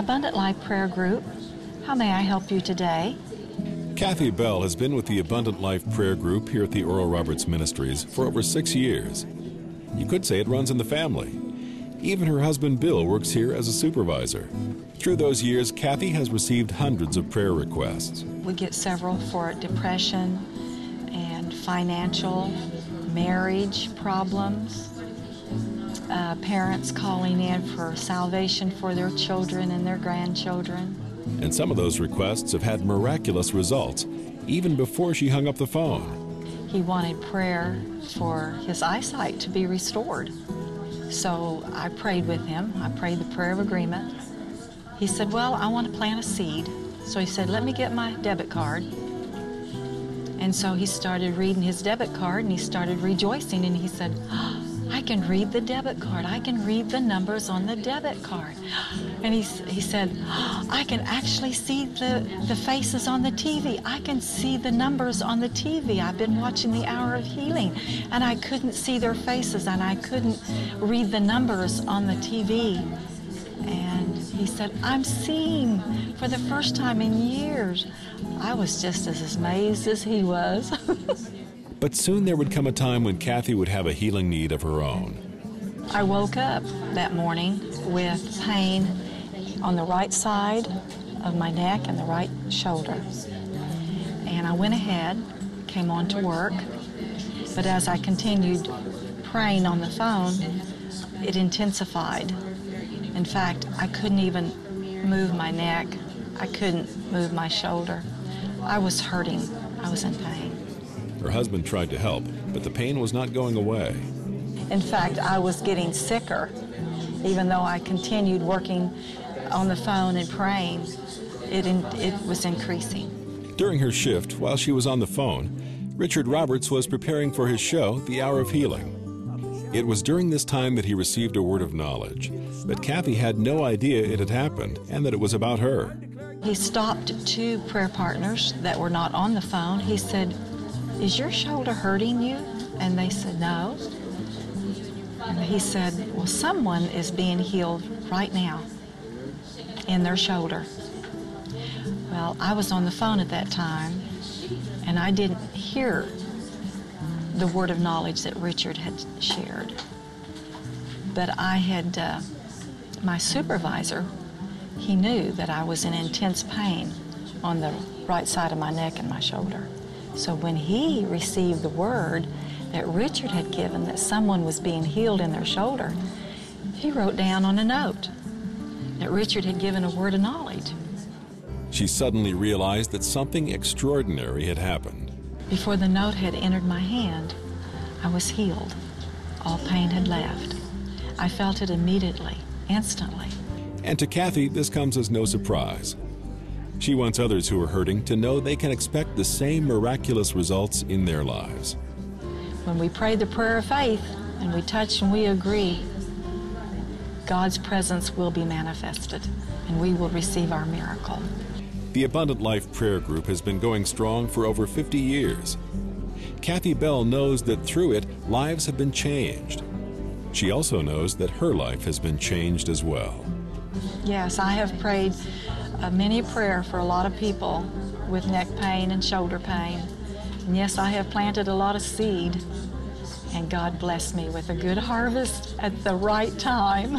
Abundant Life Prayer Group. How may I help you today? Kathy Bell has been with the Abundant Life Prayer Group here at the Oral Roberts Ministries for over 6 years. You could say it runs in the family. Even her husband Bill works here as a supervisor. Through those years, Kathy has received hundreds of prayer requests. We get several for depression and financial, marriage problems, parents calling in for salvation for their children and their grandchildren. And some of those requests have had miraculous results, even before she hung up the phone. He wanted prayer for his eyesight to be restored. So I prayed with him. I prayed the prayer of agreement. He said, well, I want to plant a seed. So he said, let me get my debit card. And so he started reading his debit card, and he started rejoicing, and he said, oh, I can read the debit card. I can read the numbers on the debit card. And he said, oh, I can actually see the faces on the TV. I can see the numbers on the TV. I've been watching the Hour of Healing, and I couldn't see their faces, and I couldn't read the numbers on the TV. And he said, I'm seeing for the first time in years. I was just as amazed as he was. But soon there would come a time when Kathy would have a healing need of her own. I woke up that morning with pain on the right side of my neck and the right shoulder. And I went ahead, came on to work, but as I continued praying on the phone, it intensified. In fact, I couldn't even move my neck. I couldn't move my shoulder. I was hurting. I was in pain. Her husband tried to help, but the pain was not going away. In fact, I was getting sicker. Even though I continued working on the phone and praying, it was increasing. During her shift, while she was on the phone, Richard Roberts was preparing for his show, The Hour of Healing. It was during this time that he received a word of knowledge, but Kathy had no idea it had happened and that it was about her. He stopped two prayer partners that were not on the phone. He said, is your shoulder hurting you? And they said, no. And he said, well, someone is being healed right now in their shoulder. Well, I was on the phone at that time, and I didn't hear the word of knowledge that Richard had shared. But I had, my supervisor, he knew that I was in intense pain on the right side of my neck and my shoulder. So when he received the word that Richard had given, that someone was being healed in their shoulder, he wrote down on a note that Richard had given a word of knowledge. She suddenly realized that something extraordinary had happened. Before the note had entered my hand, I was healed. All pain had left. I felt it immediately, instantly. And to Kathy, this comes as no surprise. She wants others who are hurting to know they can expect the same miraculous results in their lives. When we pray the prayer of faith and we touch and we agree, God's presence will be manifested and we will receive our miracle. The Abundant Life Prayer Group has been going strong for over 50 years. Kathy Bell knows that through it, lives have been changed. She also knows that her life has been changed as well. Yes, I have prayed many a prayer for a lot of people with neck pain and shoulder pain. And yes, I have planted a lot of seed, and God blessed me with a good harvest at the right time.